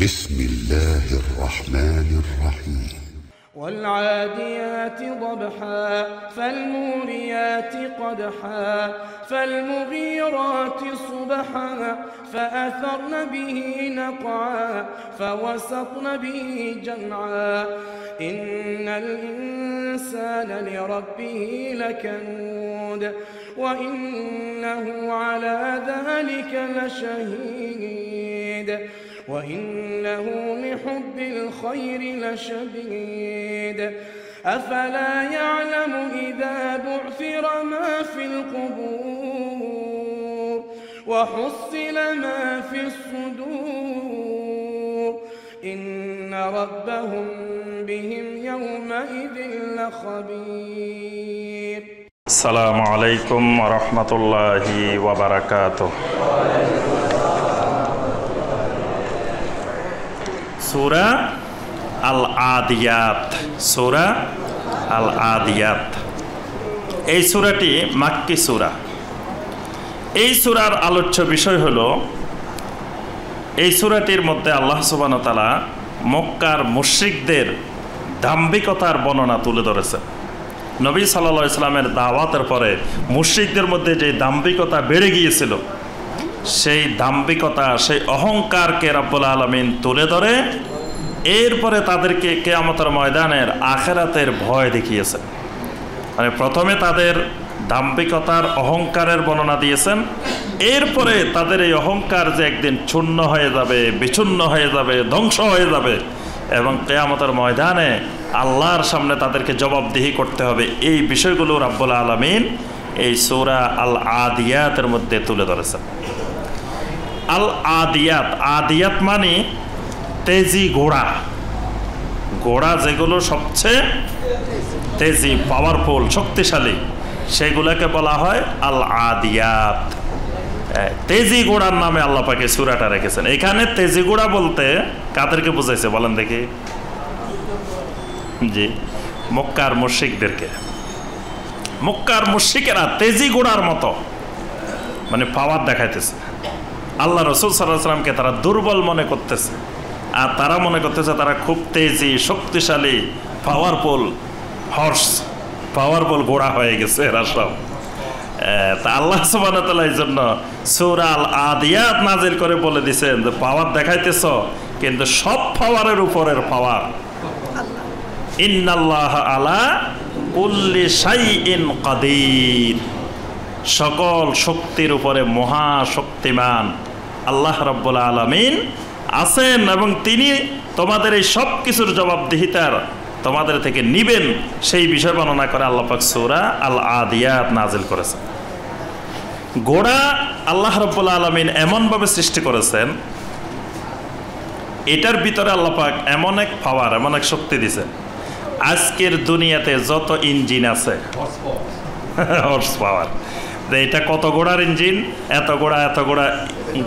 بسم الله الرحمن الرحيم والعاديات ضبحا فالموريات قدحا فالمغيرات صبحا فأثرن به نقعا فوسطن به جمعا إن الإنسان لربه لكنود وإنه على ذلك لشهيد وإنه لحب الخير لشديد أفلا يعلم إذا بعثر ما في القبور وحصل ما في الصدور إن ربهم بهم يومئذ لخبير. السلام عليكم ورحمة الله وبركاته. সূরা আল আদিয়াত, সূরা আল আদিয়াত। এই সূরাটি মাক্কি সূরা। এই সূরার আলোচ্য বিষয় হলো, এই সূরাটির মধ্যে আল্লাহ সুবহানাহু ওয়া তাআলা মক্কার মুশরিকদের দাম্ভিকতার বর্ণনা তুলে ধরেছেন। নবী সাল্লাল্লাহু আলাইহি সাল্লামের দাওয়াতের পরে মুশরিকদের মধ্যে যে দাম্ভিকতা বেড়ে গিয়েছিল, সেই দাম্ভিকতা, সেই অহংকারকে রব্বুল আলামিন তুলে ধরে এরপরে তাদেরকে কিয়ামতের ময়দানের আখিরাতের ভয় দেখিয়েছেন। মানে প্রথমে তাদের দাম্ভিকতার অহংকারের বর্ণনা দিয়েছেন, এরপরে তাদের এই অহংকার যে একদিন চূর্ণ হয়ে যাবে, বিচূর্ণ হয়ে যাবে, ধ্বংস হয়ে যাবে এবং কিয়ামতের ময়দানে আল্লাহর সামনে তাদেরকে জবাবদিহি করতে হবে, এই বিষয়গুলো রব্বুল আলামিন এই সূরা আল আদিয়াতের মধ্যে তুলে ধরেছেন। আল আদিয়াত, আদিয়াত মানে তেজি ঘোড়া, ঘোড়া যেগুলো সবচেয়ে তেজি, পাওয়ারফুল, শক্তিশালী, সেগুলোকে বলা হয় আল আদিয়াত। তেজি ঘোড়ার নামে আল্লাহ পাকে সূরাটা রেখেছেন। এখানে তেজি ঘোড়া বলতে কাদেরকে বুঝাইছে বলেন দেখি? জি, মক্কার মুশরিকদেরকে। মক্কার মুশরিকেরা তেজি ঘোড়ার মতো মানে পাওয়ার দেখাইতেছে। আল্লাহ রাসূল সাল্লাল্লাহু আলাইহি সাল্লামকে তারা দুর্বল মনে করতেছে, আর তারা মনে করতেছে তারা খুব তেজি, শক্তিশালী, পাওয়ারফুল হর্স, পাওয়ারফুল ঘোড়া হয়ে গেছে এরা সব। তা আল্লাহ সুবহানাহু ওয়া তাআলা এই জন্য সূরা আল আদিয়াত নাজিল করে বলে দিয়েছেন যে পাওয়ার দেখাইতেছ, কিন্তু সব পাওয়ারের উপরের পাওয়ার। ইন্নাল্লাহা আলা কুল্লি শাইইন কাদির, সকল শক্তির উপরে মহাশক্তিমান আল্লাহ রাব্বুল আলামিন আছেন এবং তিনি তোমাদের এই সব কিছুর জবাবদিহিতার তোমাদের থেকে নিবেন, সেই বিষয় বর্ণনা করে আল্লাহ পাক সূরা আল আদিয়াত নাজিল করেছেন। ঘোড়া আল্লাহ রাব্বুল আলামিন এমনভাবে সৃষ্টি করেছেন, এটার ভিতরে আল্লাহ পাক এমন এক পাওয়ার, এমন এক শক্তি দিয়েছেন। আজকের দুনিয়াতে যত ইঞ্জিন আছে, হর্স পাওয়ার, এটা কত ঘোড়ার ইঞ্জিন, এত ঘোড়া, এত ঘোড়া,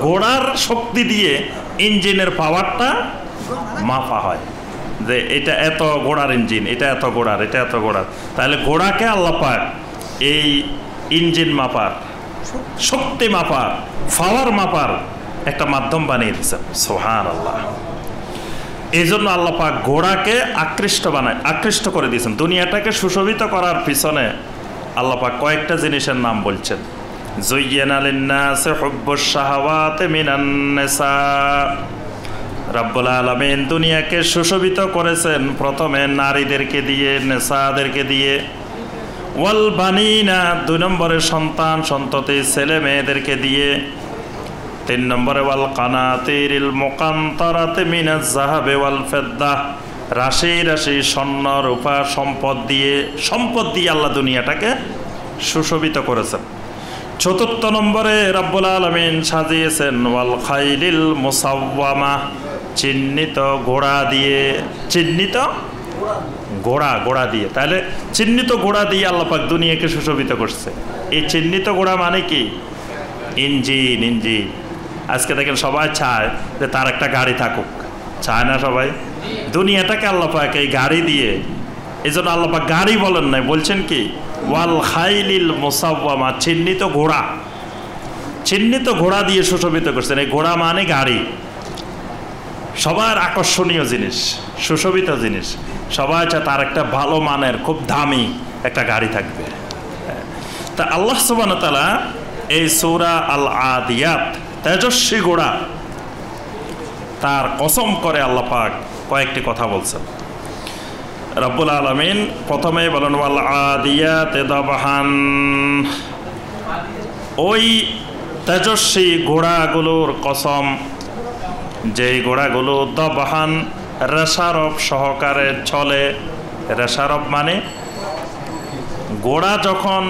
ঘোড়ার শক্তি দিয়ে ইঞ্জিনের পাওয়ারটা মাপা হয় যে এটা এত ঘোড়ার ইঞ্জিন, এটা এত ঘোড়ার, এটা এত ঘোড়ার। তাহলে ঘোড়াকে আল্লাহ পাক এই ইঞ্জিন মাপার, শক্তি মাপার, পাওয়ার মাপার একটা মাধ্যম বানিয়ে দিয়েছেন। সুবহানাল্লাহ। এই জন্য আল্লাহ পাক ঘোড়াকে আকৃষ্ট করে দিয়েছেন। দুনিয়াটাকে সুশোভিত করার পিছনে আল্লাহ পাক কয়েকটা জিনিসের নাম বলছেন। যুয়্যিনা লিন-নাসি হুব্বুশ শাহাওয়াতি মিনান নিসা, রব্বুল আলামিন দুনিয়াকে সুশোভিত করেছেন প্রথমে নারীদেরকে দিয়ে, নেসাদেরকে দিয়ে। ওয়াল বানিনা, 2 নম্বরে সন্তান সন্ততি, ছেলে মেয়েদেরকে দিয়ে। 3 নম্বরে ওয়াল কানাতিরিল মুকান্তারাতি মিনাজ যাহাবি ওয়াল ফিদ্দা, রাশি রাশি স্বর্ণ রূপা সম্পদ দিয়ে আল্লাহ দুনিয়াটাকে সুশোভিত করেছেন। 4 নম্বরে রব্বুল আলামিন সাজিয়েছেন ওয়াল খাইলিল মুসাওয়ামা, চিহ্নিত ঘোড়া দিয়ে, চিহ্নিত ঘোড়া দিয়ে। তাহলে চিহ্নিত ঘোড়া দিয়ে আল্লাহ পাক দুনিয়াকে সুশোভিত করছে। এই চিহ্নিত ঘোড়া মানে কি? ইঞ্জিন। আজকে দেখেন সবাই চায় যে তার একটা গাড়ি থাকুক, চায় না সবাই? দুনিয়াটাকে আল্লাহ পাক এই গাড়ি দিয়ে, এই জন্য আল্লাহ পাক গাড়ি বলেন নাই, বলছেন কি ওয়াল খাইলিল মুসাওয়ামা, চিহ্নিত ঘোড়া। চিহ্নিত ঘোড়া দিয়ে সুশোভিত করছেন। এই ঘোড়া মানে গাড়ি, সবার আকর্ষণীয় জিনিস, সুশোভিত জিনিস, সবাই চায় তার একটা ভালো মানের খুব দামি একটা গাড়ি থাকবে। তা আল্লাহ সুবহানাহু ওয়া তাআলা এই সূরা আল আদিয়াত, তেজস্বী ঘোড়া, তার কসম করে আল্লাহ পাক কয়েকটি কথা বলছেন। রব্বুল আলামিন প্রথমে বলেন ওয়াল আদিয়াতে দাবহান, ওই তেজস্বী ঘোড়াগুলোর কসম, যেই ঘোড়াগুলো দাবহান রেশারব সহকারে চলে। রেশারব মানে ঘোড়া যখন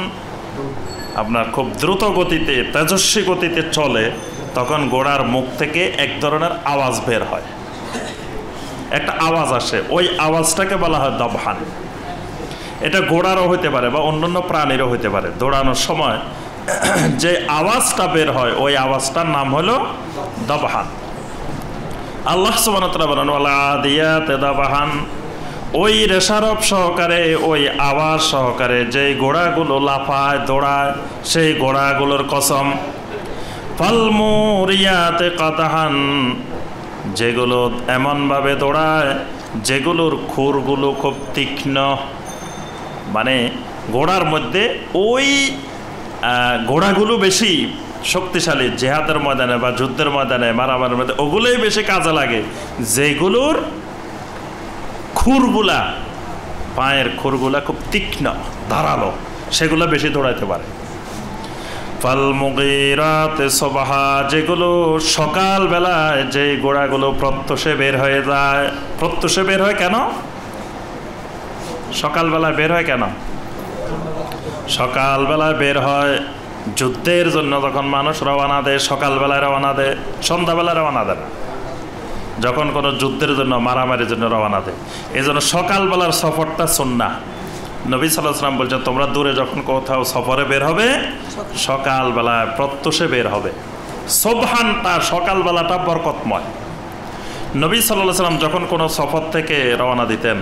আপনার খুব দ্রুত গতিতে, তেজস্বী গতিতে চলে, তখন ঘোড়ার মুখ থেকে এক ধরনের আওয়াজ বের হয়, একটা আওয়াজ আসে, ওই আওয়াজটাকে বলা হয় দাবহান। এটা ঘোড়ারও হইতে পারে বা অন্যান্য প্রাণীরও হইতে পারে। দৌড়ানোর সময় যে আওয়াজটা বের হয়, ওই আওয়াজটার নাম হলো দাবহান। আল্লাহ সুবহানাহু ওয়া তাআলা বলেন ওয়াল আদিয়াতে দাবহান, ওই রেশারব সহকারে, ওই আওয়াজ সহকারে যেই ঘোড়াগুলো লাফায় দৌড়ায়, সেই ঘোড়াগুলোর কসম। ফাল মুরিয়াতে কাদহান, যেগুলো এমনভাবে দৌড়ায় যেগুলোর খুরগুলো খুব তীক্ষ্ণ। মানে ঘোড়ার মধ্যে ওই ঘোড়াগুলো বেশি শক্তিশালী, জেহাদের ময়দানে বা যুদ্ধের ময়দানে মারামারির মধ্যে ওগুলোই বেশি কাজে লাগে, যেগুলোর খুরগুলা, পায়ের খুরগুলা খুব তীক্ষ্ণ ধারালো, সেগুলো বেশি দৌড়াইতে পারে। ফাল মুগীরাতে সুবহা, যেগুলো সকালবেলায় যে ঘোড়াগুলো প্রত্যুষে বের হয়ে যায়। প্রত্যুষে বের হয় কেন? সকালবেলায় বের হয় কেন? সকালবেলায় বের হয় যুদ্ধের জন্য। যখন মানুষ রওনা দেয় সকালবেলায় রওনা দেয়, সন্ধ্যাবেলায় রওনা দেয় না। যখন কোনো যুদ্ধের জন্য, মারামারির জন্য রওনা দেয়, এই জন্য সকালবেলার সফরটা সুন্নাহ। নবী সাল্লাল্লাহু আলাইহি ওয়াসাল্লাম বলছেন তোমরা দূরে যখন কোথাও সফরে বের হবে, সকালবেলায় প্রত্যুষে বের হবে। সুবহানটা, সকালবেলাটা বরকতময়। নবী সাল্লাল্লাহু আলাইহি ওয়াসাল্লাম যখন কোনো সফর থেকে রওনা দিতেন,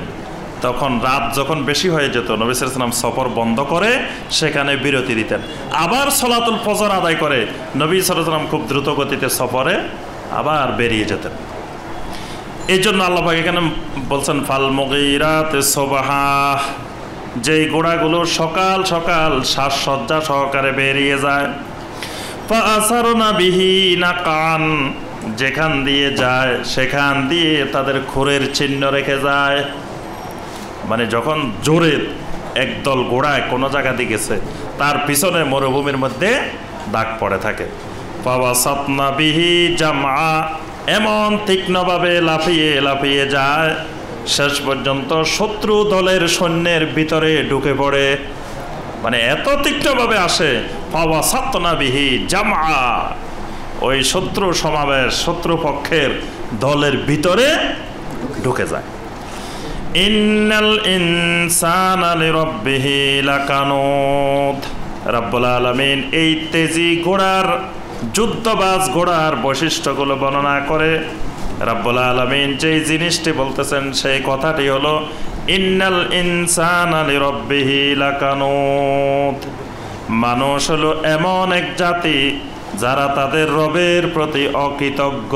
তখন রাত যখন বেশি হয়ে যেত, নবী সাল্লাল্লাহু আলাইহি ওয়াসাল্লাম সফর বন্ধ করে সেখানে বিরতি দিতেন, আবার সলাতুল ফজর আদায় করে নবী সাল্লাল্লাহু আলাইহি ওয়াসাল্লাম খুব দ্রুত গতিতে সফরে আবার বেরিয়ে যেতেন। এই জন্য আল্লাহ পাক এখানে বলছেন ফাল মুগীরাতে সুবহা, যেই ঘোড়াগুলো সকাল সকাল সাজসজ্জা সহকারে বেরিয়ে যায়। ফাআসারনা বিহি নাকান, যেখান দিয়ে যায় সেখান দিয়ে তাদের খুরের চিহ্ন রেখে যায়। মানে যখন জোরে একদল ঘোড়ায় কোনো জায়গা দিয়ে গেছে, তার পিছনে মরুভূমির মধ্যে দাগ পড়ে থাকে। ফাওয়াসাতনা বিহি জামআ, এমন তীক্ষ্ণভাবে লাফিয়ে লাফিয়ে যায় শেষ পর্যন্ত শত্রু দলের সৈন্যের ভিতরে ঢুকে পড়ে। মানে এত তীক্ষ্ণভাবে আসে, ফাওয়াসাতনা বিহি জামআ, ওই শত্রু সমাবেশ, শত্রু পক্ষের দলের ভিতরে ঢুকে যায়। ইন্নাল ইনসানা লিরাব্বিহি লাকানুত, রব্বুল আলামিন এই তেজি ঘোড়ার, যুদ্ধবাজ ঘোড়ার বৈশিষ্ট্যগুলো বর্ণনা করে রব্বুল আলামিন যেই জিনিসটি বলতেছেন সেই কথাটি হলো ইন্নাল ইনসানা লিরাব্বিহি লাকানুত, মানুষ হলো এমন এক জাতি যারা তাদের রবের প্রতি অকৃতজ্ঞ।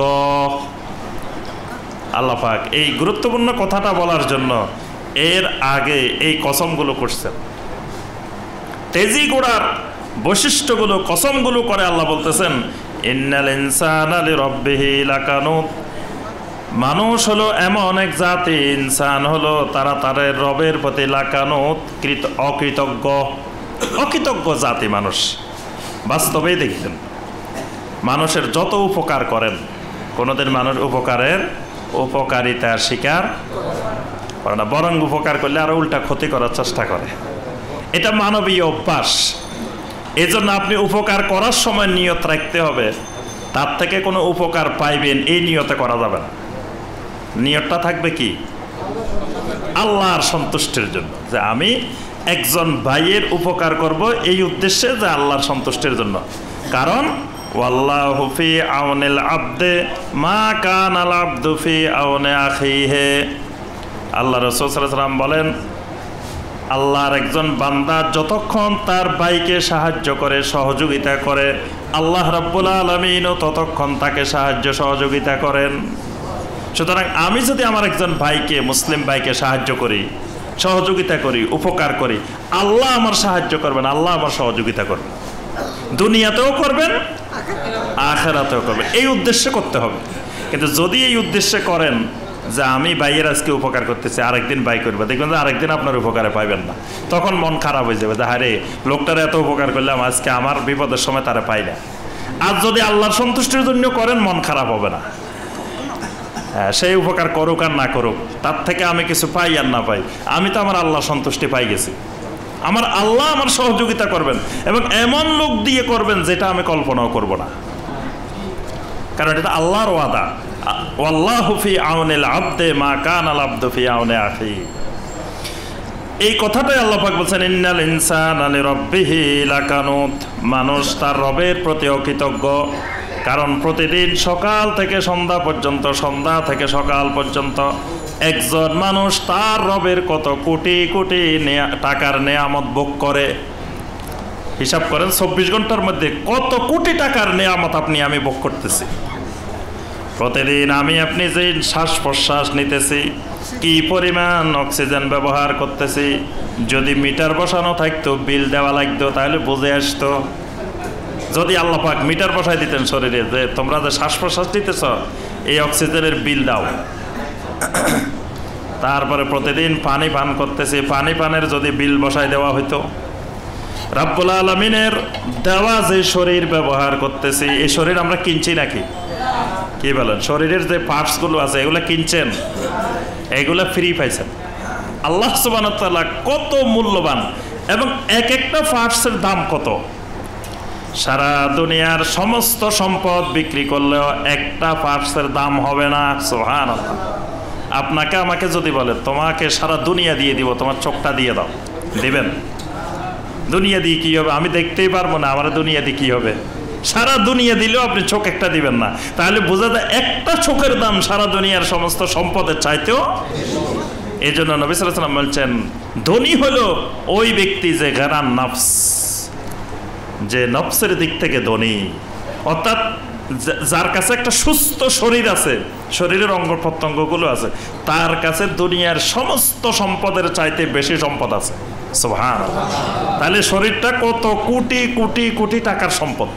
আল্লাহ পাক এই গুরুত্বপূর্ণ কথাটা বলার জন্য এর আগে এই কসমগুলো করছেন। তেজি ঘোড়ার বৈশিষ্ট্যগুলো, কসমগুলো করে আল্লাহ বলতেছেন ইন্নাল ইনসানা লিরাব্বিহি লাকানুত, মানুষ হলো এমন এক জাতি, ইনসান হলো তারা তাদের রবের প্রতি লাকানুত, অকৃতজ্ঞ, অকৃতজ্ঞ জাতি মানুষ। বাস্তবেই দেখছেন মানুষের যত উপকার করেন, কোনোদিন মানুষ উপকারের উপকারিতা স্বীকার করে না, বরং উপকার করলে আরো উল্টা ক্ষতি করার চেষ্টা করে। এটা মানবীয় অভ্যাস। এজন্য আপনি উপকার করার সময় নিয়ত রাখতে হবে, তার থেকে কোনো উপকার পাইবেন এই নিয়তে করা যাবে না। নিয়তটা থাকবে কি? আল্লাহর সন্তুষ্টির জন্য, যে আমি একজন ভাইয়ের উপকার করব এই উদ্দেশ্যে, যে আল্লাহর সন্তুষ্টির জন্য। কারণ ওয়াল্লাহু ফি আউনিল আবদে মা কানাল আবদু ফি আউনি আখিহি, আল্লাহ রাসূল সাল্লাল্লাহু আলাইহি ওয়াসাল্লাম বলেন আল্লাহর একজন বান্দা যতক্ষণ তার ভাইকে সাহায্য করে, সহযোগিতা করে, আল্লাহ রাব্বুল আলামিনও ততক্ষণ তাকে সাহায্য সহযোগিতা করেন। সুতরাং আমি যদি আমার একজন ভাইকে, মুসলিম ভাইকে সাহায্য করি, সহযোগিতা করি, উপকার করি, আল্লাহ আমার সাহায্য করবেন, আল্লাহ আমার সহযোগিতা করবেন, দুনিয়াতেও করবেন, আখিরাতেও করবেন। এই উদ্দেশ্যে করতে হবে। কিন্তু যদি এই উদ্দেশ্যে করেন যে আমি ভাইয়ের আজকে উপকার করতেছি, আরেকদিন ভাই করবে, দেখবেন যে আরেকদিন আপনার উপকারে পাইবেন না, তখন মন খারাপ হয়ে যাবে যে আরে লোকটার এত উপকার করলাম, আজকে আমার বিপদের সময় তারা পাই না। আর যদি আল্লাহর সন্তুষ্টির জন্য করেন, মন খারাপ হবে না। হ্যাঁ, সেই উপকার করুক আর না করুক, তার থেকে আমি কিছু পাই আর না পাই, আমি তো আমার আল্লাহ সন্তুষ্টি পাই গেছি। আমার আল্লাহ আমার সহযোগিতা করবেন, এবং এমন লোক দিয়ে করবেন যেটা আমি কল্পনাও করব না, কারণ এটা আল্লাহর ওয়াদা। ওয়াল্লাহু ফি আউনিল আবদে মা কানাল আবদু ফি আউনি আখি। এই কথাটাই আল্লাহ পাক বলছেন, ইন্নাল ইনসানা লিরাব্বিহি লাকানুত। মানুষ তার রবের প্রতি অকৃতজ্ঞ, কারণ প্রতিদিন সকাল থেকে সন্ধ্যা পর্যন্ত, সন্ধ্যা থেকে সকাল পর্যন্ত একজন মানুষ তার রবের কত কোটি কোটি টাকার নেয়ামত ভোগ করে। হিসাব করেন 24 ঘন্টার মধ্যে কত কোটি টাকার নেয়ামত আপনি আমি ভোগ করতেছি। প্রতিদিন আমি আপনি যে শ্বাস প্রশ্বাস নিতেছি, কি পরিমাণ অক্সিজেন ব্যবহার করতেছি, যদি মিটার বসানো থাকতো, বিল দেওয়া লাগতো, তাহলে বুঝে আসতো। যদি আল্লাহ পাক মিটার বসাই দিতেন শরীরে, যে তোমরা যে শ্বাস প্রশ্বাস নিতেছ, এই অক্সিজেনের বিল দাও। তারপরে প্রতিদিন পানি পান করতেছি, পানি পানের যদি বিল বসাই দেওয়া হইতো। রাব্বুল আলামিনের দেওয়া যে শরীর ব্যবহার করতেছি, এই শরীর আমরা কিনছি নাকি? কি বলেন? শরীরের যে পার্টসগুলো আছে এগুলো কিনছেন? এগুলো ফ্রি পাইছেন। আল্লাহ সুবহানাহু ওয়া তাআলা কত মূল্যবান, এবং এক একটা পার্টসের দাম কত। সারা দুনিয়ার সমস্ত সম্পদ বিক্রি করলেও একটা পার্টসের দাম হবে না। সুবহানাল্লাহ। আপনাকে আমাকে যদি বলে তোমাকে সারা দুনিয়া দিয়ে দিব, তোমার চোখটা দিয়ে দাও, দিবেন? দুনিয়া দিয়ে কি হবে? আমি দেখতেই পারবো না, আমার দুনিয়া দিয়ে কি হবে? সারা দুনিয়া দিলেও আপনি চোখ একটা দিবেন না। তাহলে বোঝা যায় একটা চোখের দাম সারা দুনিয়ার সমস্ত সম্পদের চাইতেও। এই জন্য নবী সাল্লাল্লাহু আলাইহি ওয়াসাল্লাম বলছেন, ধনী হলো ওই ব্যক্তি যে গারান নফস, যে নফসের দিক থেকে ধনী, অর্থাৎ যার কাছে একটা সুস্থ শরীর আছে, শরীরের অঙ্গ প্রত্যঙ্গগুলো আছে, তার কাছে দুনিয়ার সমস্ত সম্পদের চাইতে বেশি সম্পদ আছে। সুবহানাল্লাহ। তাহলে শরীরটা কত কোটি কোটি কোটি টাকার সম্পদ।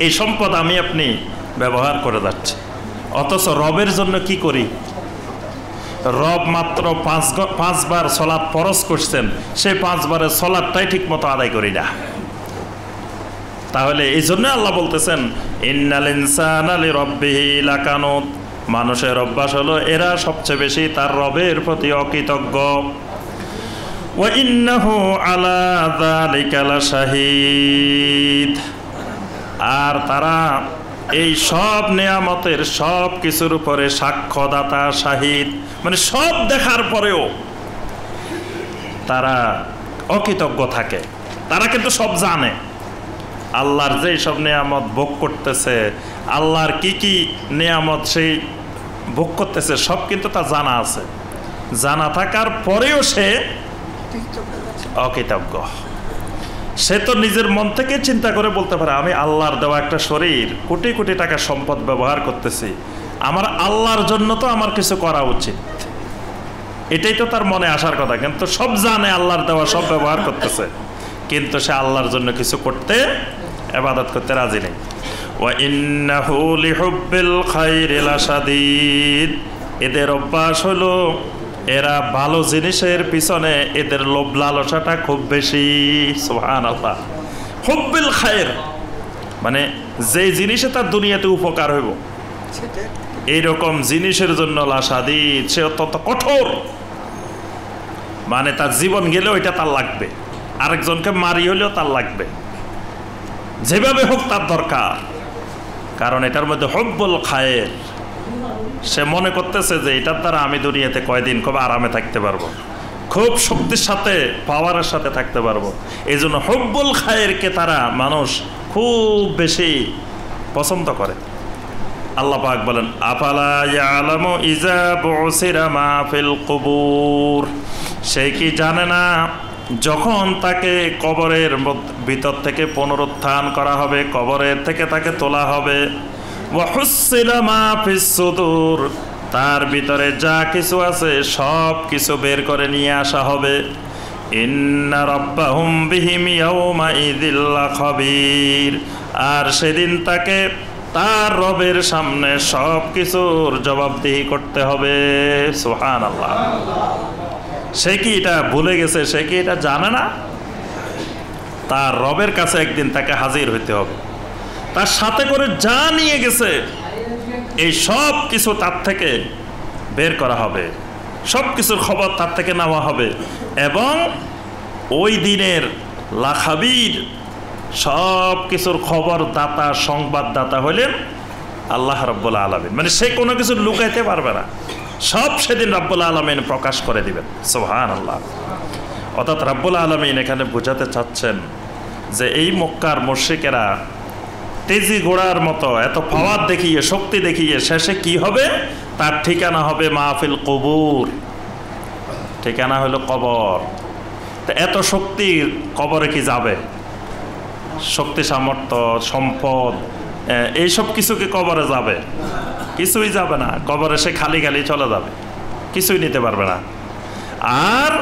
এই সম্পদ আমি আপনি ব্যবহার করে যাচ্ছি, অথচ রবের জন্য কি করি? রব মাত্র 5 বার সলাৎ ফরজ করছেন, সেই 5 বারের সলাৎটাই ঠিক মতো আদায় করি না। তাহলে এই জন্য আল্লাহ বলতেছেন, ইন্নাল ইনসানা লিরাব্বিহি লাকানুত। মানুষের অভ্যাস হলো এরা সবচেয়ে বেশি তার রবের প্রতি অকৃতজ্ঞ। ওয়া ইন্নাহু আলা যালিকা লাশাহিদ। আর তারা এই সব নেয়ামতের সব কিছুর উপরে সাক্ষ্যদাতা, শাহিদ, মানে সব দেখার পরেও তারা অকৃতজ্ঞ থাকে। তারা কিন্তু সব জানে, আল্লাহর যে সব নেয়ামত ভোগ করতেছে, আল্লাহর কি কি নেয়ামত সেই ভোগ করতেছে, সব কিন্তু তা জানা আছে। জানা থাকার পরেও সে অকৃতজ্ঞ। সে তো নিজের মন থেকে চিন্তা করে বলতে পারে, আমি আল্লাহর দেওয়া একটা শরীর, কোটি কোটি টাকা সম্পদ ব্যবহার করতেছি, আমার আল্লাহর জন্য তো আমার কিছু করা উচিত। এটাই তো তার মনে আসার কথা। কিন্তু সব জানে আল্লাহর দেওয়া সব ব্যবহার করতেছে, কিন্তু সে আল্লাহর জন্য কিছু করতে, ইবাদত করতে রাজি নেই। ওয়া ইন্নাহু লিহুব্বিল খায়রি লাশাদীদ। এদের অভ্যাস হলো এরা ভালো জিনিসের পিছনে এদের লোভ লালসাটা খুব বেশি। সুবহানাল্লাহ। হুব্বিল খায়র মানে যে জিনিসে তার দুনিয়াতে উপকার হইব, এইরকম জিনিসের জন্য লাশাদীদ, সে অত্যন্ত কঠোর। মানে তার জীবন গেলেও এটা তার লাগবে, আরেকজনকে মারি হলেও তার লাগবে, যেভাবে হোক তার দরকার। কারণ এটার মধ্যে হুব্বুল খায়র। সে মনে করতেছে যে এটার দ্বারা আমি দুনিয়াতে কয়দিন খুব আরামে থাকতে পারবো, খুব শক্তির সাথে, পাওয়ারের সাথে থাকতে পারবো। এই জন্য হুব্বুল খায়রকে তারা মানুষ খুব বেশি পছন্দ করে। আল্লাহ পাক বলেন, আফালা ইয়ালামু ইযা বুসিরা মা ফিল কুবুর। সে কি জানে না যখন তাকে কবরের ভিতর থেকে পুনরুত্থান করা হবে, কবরের থেকে তাকে তোলা হবে, ওয়া হুসসিলা মা ফিস সুদূর, তার ভিতরে যা কিছু আছে সব কিছু বের করে নিয়ে আসা হবে। ইন্না রাব্বাহুম বিহিম ইয়াওমা ইযিল লাখাবীর, আর সেদিন তাকে তার রবের সামনে সব কিছুর জবাবদিহি করতে হবে। সুবহানাল্লাহ। সে কি এটা ভুলে গেছে? সে কি এটা জানে না? তার রবের কাছে একদিন তাকে হাজির হইতে হবে। তার সাথে করে যা নিয়ে গেছে এই সব কিছু তার থেকে বের করা হবে, সব কিছুর খবর তার থেকে নেওয়া হবে। এবং ওই দিনের লাখাবীর সব কিছুর খবর দাতা, সংবাদদাতা হলেন আল্লাহ রাব্বুল আলামিন। মানে সে কোনো কিছু লুকাইতে পারবে না, সব সেদিন রাব্বুল আলামিন প্রকাশ করে দিবেন। সুবহানাল্লাহ। অর্থাৎ রাব্বুল আলামিন এখানে বোঝাতে চাচ্ছেন যে এই মক্কার মুশরিকেরা তেজি ঘোড়ার মতো এত পাওয়ার দেখিয়ে, শক্তি দেখিয়ে শেষে কি হবে? তার ঠিকানা হবে মাহফিল কবুর, ঠিকানা হলো কবর। তো এত শক্তি কবরে কি যাবে? শক্তি, সামর্থ্য, সম্পদ, এইসব কিছু কি কবরে যাবে? কিছুই যাবে না। কবরে সে খালি খালি চলে যাবে, কিছুই নিতে পারবে না। আর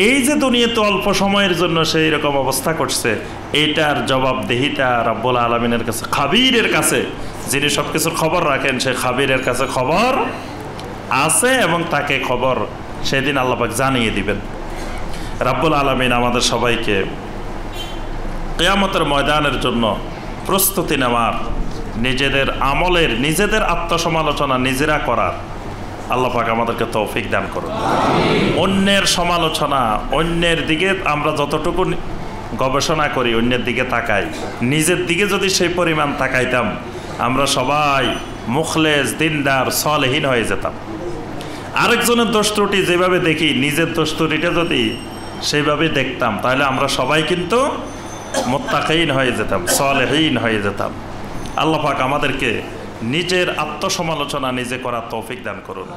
এই যে দুনিয়াতে অল্প সময়ের জন্য সে এরকম অবস্থা করছে, এইটার জবাবদিহিতা রাব্বুল আলামিনের কাছে, খাবীরের কাছে, যিনি সব কিছুর খবর রাখেন, সে খাবীরের কাছে খবর আছে এবং তাকে খবর সেদিন আল্লাহ পাক জানিয়ে দিবেন। রাব্বুল আলামিন আমাদের সবাইকে কিয়ামতের ময়দানের জন্য প্রস্তুতি নেওয়ার, নিজেদের আমলের, নিজেদের আত্মসমালোচনা নিজেরা করার আল্লাহ পাক আমাদেরকে তৌফিক দান করুন। অন্যের সমালোচনা, অন্যের দিকে আমরা যতটুকু গবেষণা করি, অন্যের দিকে তাকাই, নিজের দিকে যদি সেই পরিমাণ তাকাইতাম, আমরা সবাই মুখলেস, দিনদার, সালেহীন হয়ে যেতাম। আরেকজনের দোষ ত্রুটি যেভাবে দেখি, নিজের দোষ ত্রুটিটা যদি সেইভাবে দেখতাম, তাহলে আমরা সবাই কিন্তু মুত্তাকিন হয়ে যেতাম, সালেহীন হয়ে যেতাম। আল্লাহ পাক আমাদেরকে নিজের আত্মসমালোচনা নিজে করার তৌফিক দান করুন।